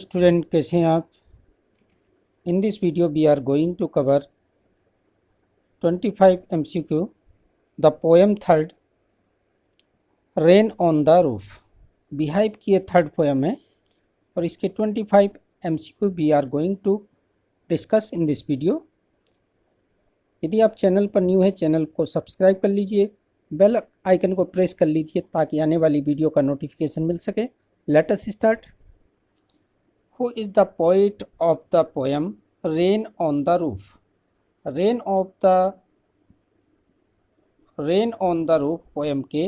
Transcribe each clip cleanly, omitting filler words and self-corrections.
Student, कैसे हैं आप। In this video we are going to cover 25 MCQ the poem third rain on the roof. Beehive की ये third poem है और इसके 25 MCQ we are going to discuss in this video. यदि आप चैनल पर न्यू है, चैनल को सब्सक्राइब कर लीजिए, बेल आइकन को प्रेस कर लीजिए ताकि आने वाली वीडियो का नोटिफिकेशन मिल सके। Let us start. Who is the poet of the poem Rain on the Roof? Rain on the Roof poem के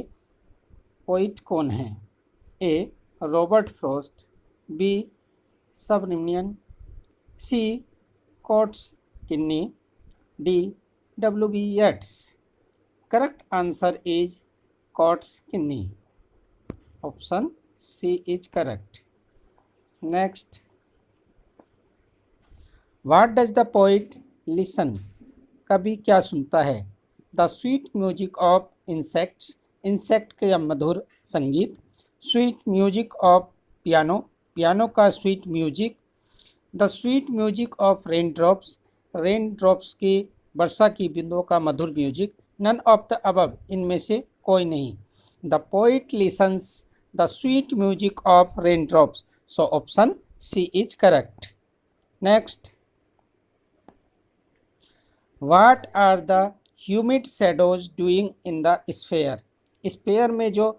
पोइट कौन हैं? ए. Robert Frost, B. सबनिमियन, C. Coates Kinney, D. W.B. Yeats. Correct answer is Coates Kinney. Option C is correct. Next, what does the poet listen? कवि क्या सुनता है? The sweet music of insects, insect के मधुर संगीत। Sweet music of piano, piano का sweet music. The sweet music of rain drops, rain drops की वर्षा की बिंदुओं का मधुर music. None of the above, इनमें से कोई नहीं। The poet listens the sweet music of rain drops, so option C is correct. Next, what are the humid shadows doing in the sphere? Sphere में जो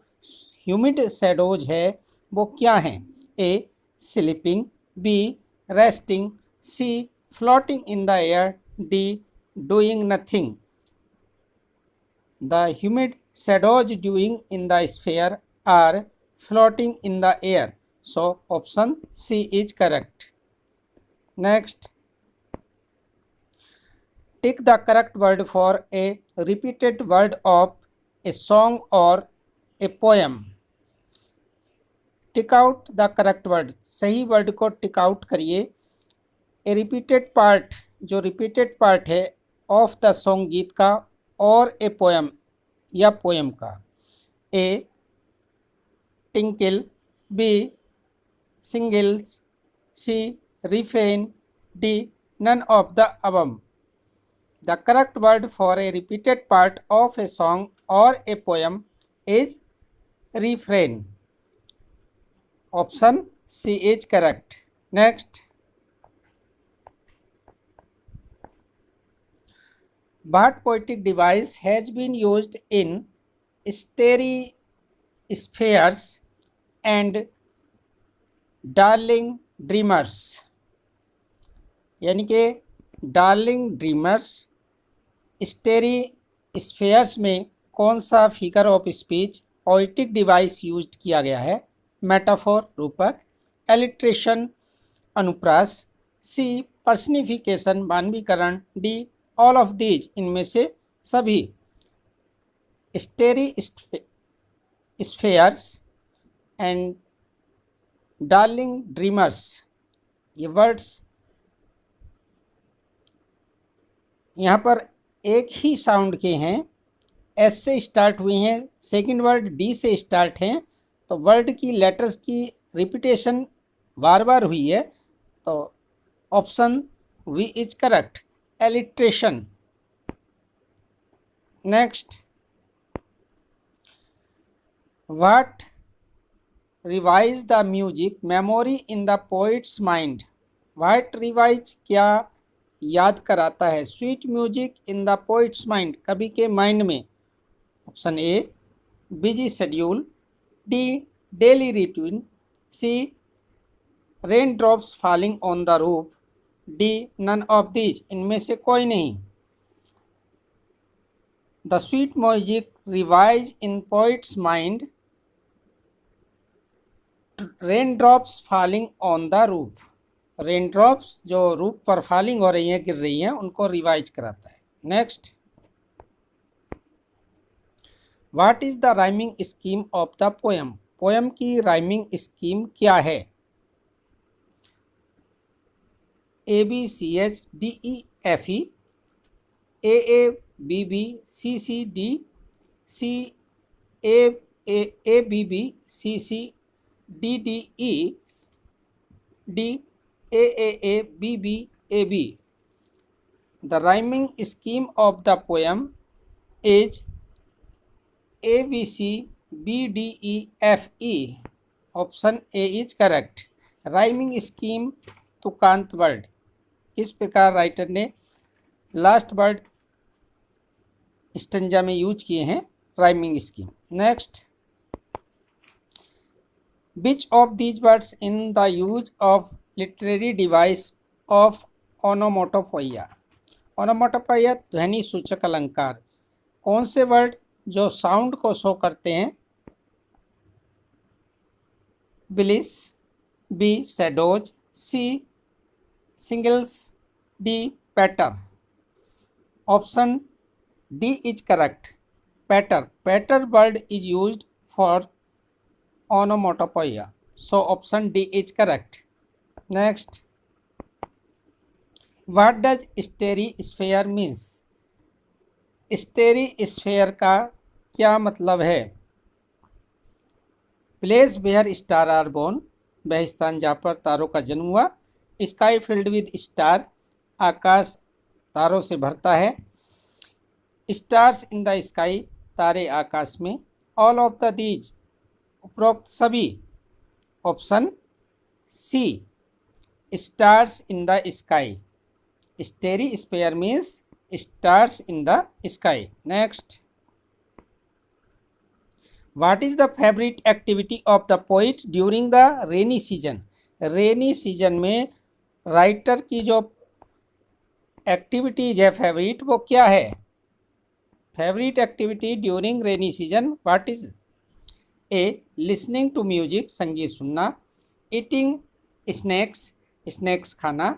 ह्यूमिड शैडोज है वो क्या हैं? A. Sleeping, B. Resting, C. Floating in the air, D. Doing nothing. The humid shadows doing in the sphere are floating in the air, so option C is correct. Next, tick the correct word for a repeated word of a song or a poem. Tick out the correct word, सही word को tick out करिए। A repeated part, जो repeated part है of the song, गीत का, और a poem या poem का। A. Tinkle, B. singles, C. refrain, D. none of the above. The correct word for a repeated part of a song or a poem is refrain. Option C is correct. Next, what poetic device has been used in spheres and darling dreamers? यानी कि darling dreamers starry spheres में कौन सा figure of speech poetic device use किया गया है? Metaphor रूपक, alliteration अनुप्रास, सी. पर्सनिफिकेशन मानवीकरण, डी. ऑल ऑफ दीज, इनमें से सभी। Starry spheres and darling dreamers, ये वर्ड्स यहाँ पर एक ही साउंड के हैं, एस से स्टार्ट हुए हैं, सेकंड वर्ड डी से स्टार्ट हैं, तो वर्ड की लेटर्स की रिपीटेशन बार बार हुई है, तो option B is correct, alliteration. Next, what revives the music memory in the poet's mind? What revives क्या याद कराता है? Sweet music in the poet's mind, कवि के माइंड में। Option A. Busy schedule, D. Daily routine, C. Rain drops falling on the roof, D. None of these, इनमें से कोई नहीं। The sweet music revives in poet's mind, rain drops falling on the roof, rain drops जो roof पर falling हो रही हैं, गिर रही हैं, उनको रिवाइज कराता है। Next, what is the rhyming scheme of the poem? Poem की राइमिंग स्कीम क्या है? A. B. C. H. D. E. F. E, A. A. B. B. C. C. D, C. A. B. B. C. C, DDE, D A A A B B A B. The rhyming scheme of the poem is A B C B D E F E. Option A is correct. Rhyming scheme तुकांत word, किस प्रकार writer ने last word stanza में use किए हैं rhyming scheme. Next, which of these words in the use of literary device of onomatopoeia. Onomatopoeia ध्वनि सूचक अलंकार, कौन से वर्ड जो साउंड को शो करते हैं। Bliss, B shadows, C singles, D patter. Option D is correct. Patter word is used for onomatopoeia, so option D is correct. Next, what does starry sphere means? Starry sphere का क्या मतलब है। Place where star are born, वह स्थान जहाँ पर तारों का जन्म हुआ। स्काई फिल्ड विद स्टार, आकाश तारों से भरता है। स्टार्स इन द स्काई, तारे आकाश में। ऑल ऑफ द दीज, उपरोक्त सभी। Option C stars in the sky. Starry sphere means stars in the sky. Next, what is the favourite activity of the poet during the rainy season. Rainy season में writer की जो activities है favourite, वो क्या है। Favourite activity during rainy season, what is. A listening to music, संगीत सुनना। Eating snacks, snacks खाना।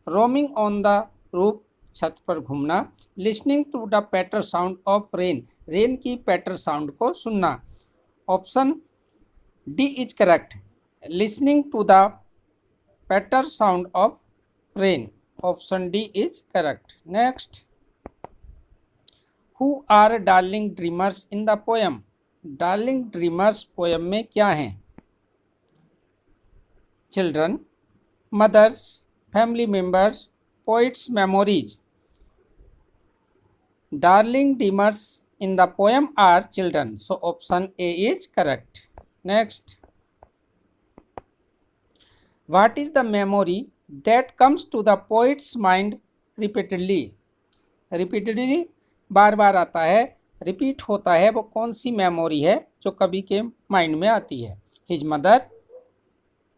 रोमिंग ऑन द रूफ, छत पर घूमना। Listening to the patter sound of rain, rain की पैटर साउंड को सुनना। Option D is correct. Listening to the patter sound of rain, option D is correct. Next, who are darling dreamers in the poem. Darling dreamers poem में क्या हैं। Children, mothers, family members, poets memories. Darling dreamers in the poem are children, so option A is correct. Next, what is the memory that comes to the poet's mind repeatedly. Repeatedly बार बार आता है, repeat होता है, वो कौन सी memory है जो कवि के माइंड में आती है। हिज मदर,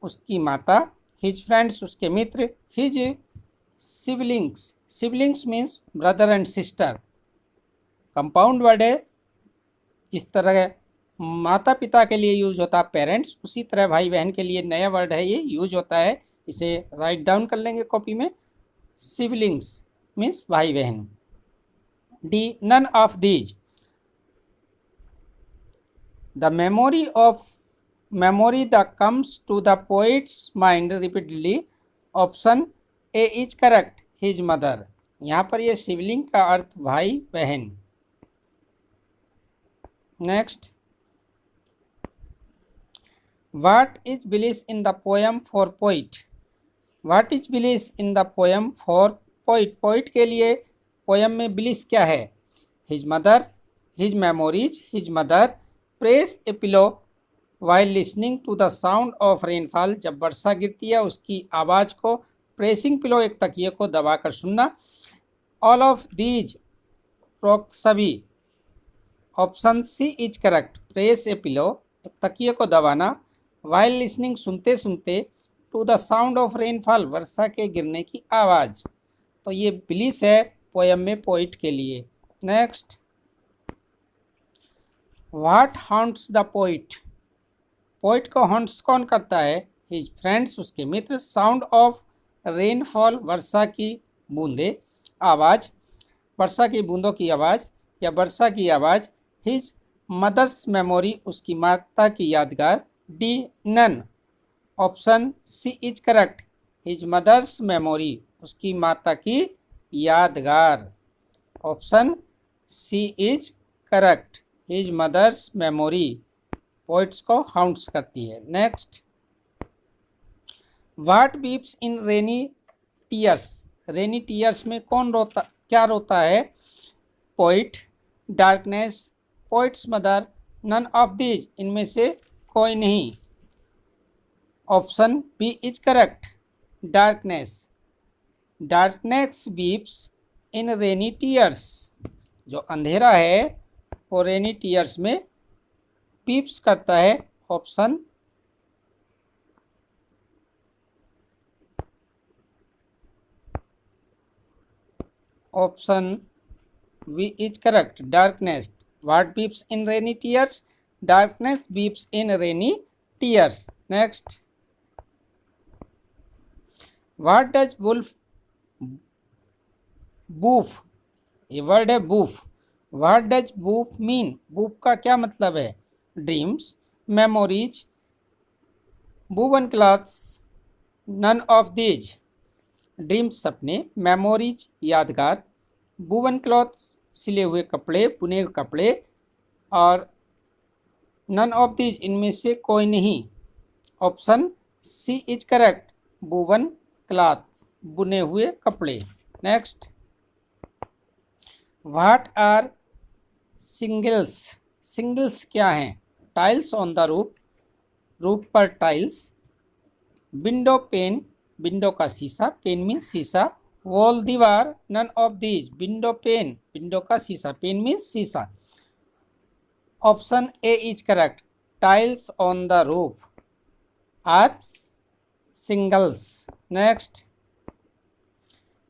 उसकी माता। हिज फ्रेंड्स, उसके मित्र। His siblings, siblings means brother and sister. Compound word है, जिस तरह माता पिता के लिए यूज होता है पेरेंट्स, उसी तरह भाई बहन के लिए नया वर्ड है, ये यूज होता है। इसे राइट डाउन कर लेंगे कॉपी में। सिबलिंग्स मीन्स भाई बहन। D none of these. The memory that comes to the poet's mind repeatedly, option A is correct, his mother। यहाँ पर ये सिबलिंग का अर्थ भाई बहन। Next, what is bliss in the poem for poet। what is bliss in the poem for poet। poet के लिए poem में bliss क्या है। his mother, his memories, his mother। Press a pillow while listening to the sound of rainfall, जब वर्षा गिरती है उसकी आवाज़ को। प्रेसिंग पिलो, एक तकिए को दबाकर सुनना। ऑल ऑफ दीज, प्रोक्त सभी। Option C is correct. Press a pillow, एक तकिए को दबाना। वाइल लिसनिंग, सुनते सुनते। To the sound of rainfall, वर्षा के गिरने की आवाज़। तो ये ब्लिस है पोएम में पोइट के लिए। Next, what haunts the poet. Poet को हॉन्ट्स कौन करता है। हिज फ्रेंड्स, उसके मित्र। साउंड ऑफ रेनफॉल, वर्षा की बूंदे, आवाज़। वर्षा की बूंदों की आवाज़ या वर्षा की आवाज़। हिज मदर्स मेमोरी, उसकी माता की यादगार। D none, option C is correct. His mother's memory, उसकी माता की यादगार। Option C is correct. His mother's memory poet's को हाउंट्स करती है। Next, what weeps in rainy tears, rainy tears में कौन रोता, क्या रोता है? Poet, darkness, poet's mother, none of these, इनमें से कोई नहीं। Option B is correct, darkness. Darkness weeps in rainy tears, जो अंधेरा है वो रेनी टीयर्स में वीप्स करता है। Option option B is correct, darkness. What weeps in rainy tears? Darkness weeps in rainy tears. Next, what does wolf woof, ये word है woof. What does woof mean? Woof का क्या मतलब है? Dreams, memories, woven cloths, none of these. Dreams सपने, memories यादगार, woven cloth सिले हुए कपड़े, बुने हुए कपड़े, और नन ऑफ दीज, इनमें से कोई नहीं। Option C is correct, woven cloth, बुने हुए कपड़े। Next, what are shingles? Shingles क्या हैं? Tiles on the roof, roof पर टाइल्स, विंडो पेन, विंडो का शीशा, पेन मीन्स शीशा, वॉल दीवार, none of these. Window pane, window का शीशा, पेन मीन्स शीशा। Option A is correct, tiles on the roof are shingles. Next,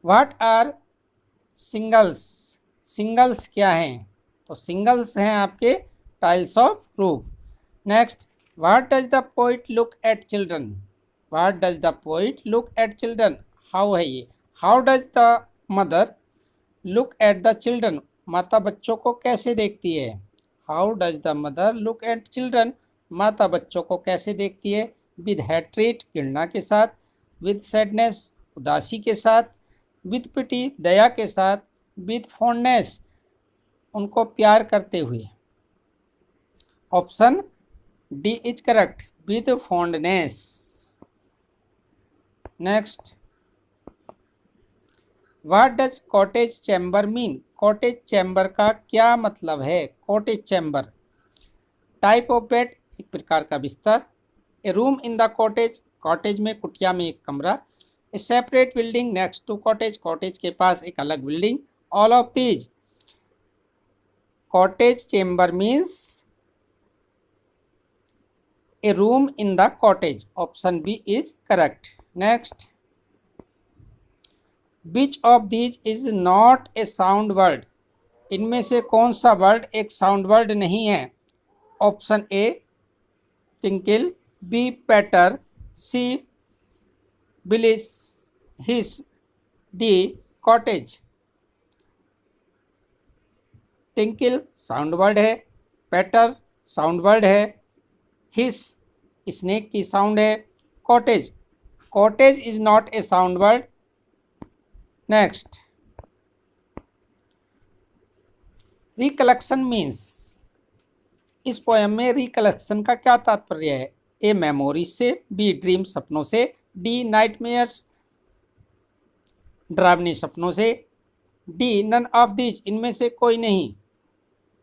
what are shingles? Shingles क्या हैं? तो सिंगल्स हैं आपके tiles of roof. Next, what does the poet look at children? What does the poet look at children? How है ये? How does the mother look at the children? माता बच्चों को कैसे देखती है? How does the mother look at children? माता बच्चों को कैसे देखती है? विद हेट्रेट, घृणा के साथ, विद सैडनेस, उदासी के साथ, विद पिटी, दया के साथ, विद फॉन्डनेस, उनको प्यार करते हुए। Option D is correct, with fondness. Next, what does cottage chamber mean? Cottage chamber का क्या मतलब है? Cottage chamber, type of bed, एक प्रकार का बिस्तर, a room in the cottage, cottage में, कुटिया में एक कमरा, a separate building next to cottage, cottage के पास एक अलग building, all of these. Cottage chamber means a room in the cottage. Option B is correct. Next, which of these is not a sound word? इनमें से कौन सा word एक sound word नहीं है? Option A tinkle, B patter, C बिलिस, hiss, D cottage. Tinkle sound word है, patter sound word है, हिस स्नेक की साउंड है, cottage, cottage is not a sound word. Next, recollection means, इस poem में recollection का क्या तात्पर्य है? ए मेमोरीज से, बी ड्रीम सपनों से, डी नाइटमेयर्स डरावनी सपनों से, डी नन ऑफ दीज, इनमें से कोई नहीं।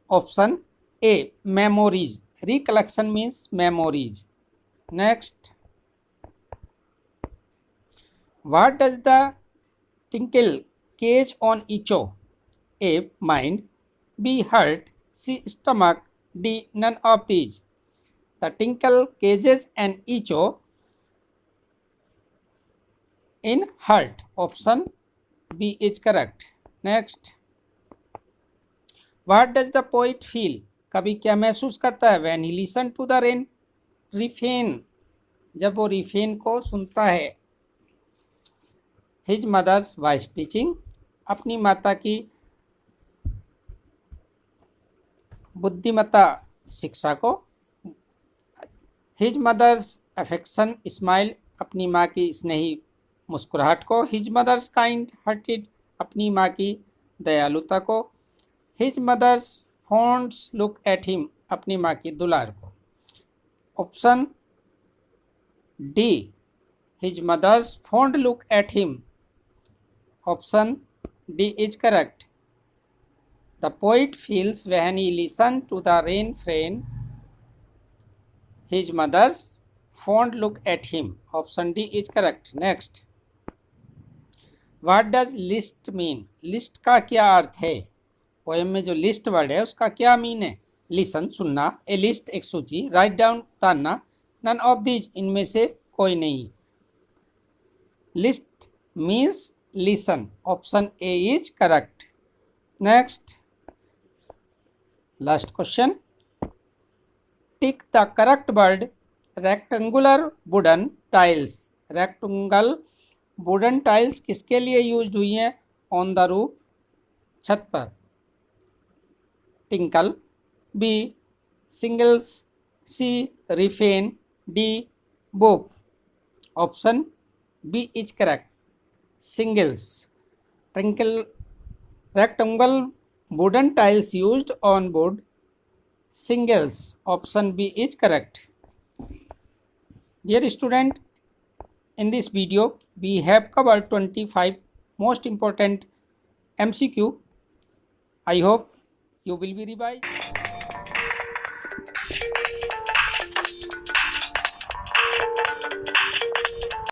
Option A memories, recollection means memories. Next, what does the tinkle cause on echo? A mind, B heart, C stomach, D none of these. The tinkle causes an echo in heart. Option B is correct. Next, what does the poet feel? कवि क्या महसूस करता है? When he listen to the rain refrain, जब वो refrain को सुनता है। हिज मदर्स वॉइस टीचिंग, अपनी माता की बुद्धिमत्ता शिक्षा को। हिज मदर्स अफेक्शन स्माइल, अपनी माँ की स्नेही मुस्कुराहट को। हिज मदर्स काइंड हार्टेड, अपनी माँ की दयालुता को। His mother's fonds look at him, अपनी माँ की दुलार को। Option D, His mother's fond look at him. Option D is correct. The poet feels when he listens to the refrain. His mother's fond look at him. Option D is correct. Next. What does list mean? List का क्या अर्थ है? Poem में जो list word है उसका क्या mean है? Listen सुनना, ए लिस्ट एक सूची, राइट डाउन उतारना, नन ऑफ दीज इनमें से कोई नहीं. List means listen. Option A is correct. Next, last question. Tick the correct word rectangular wooden tiles. Rectangle wooden tiles किसके लिए यूज हुई हैं? ऑन द रूफ, छत पर. Tinkle, B shingles, C refrain, D bop. Option B is correct. Shingles. Tinkle rectangle wooden tiles used on board singles. Option B is correct. Dear student, in this video we have covered 25 most important MCQ. I hope you will be revised.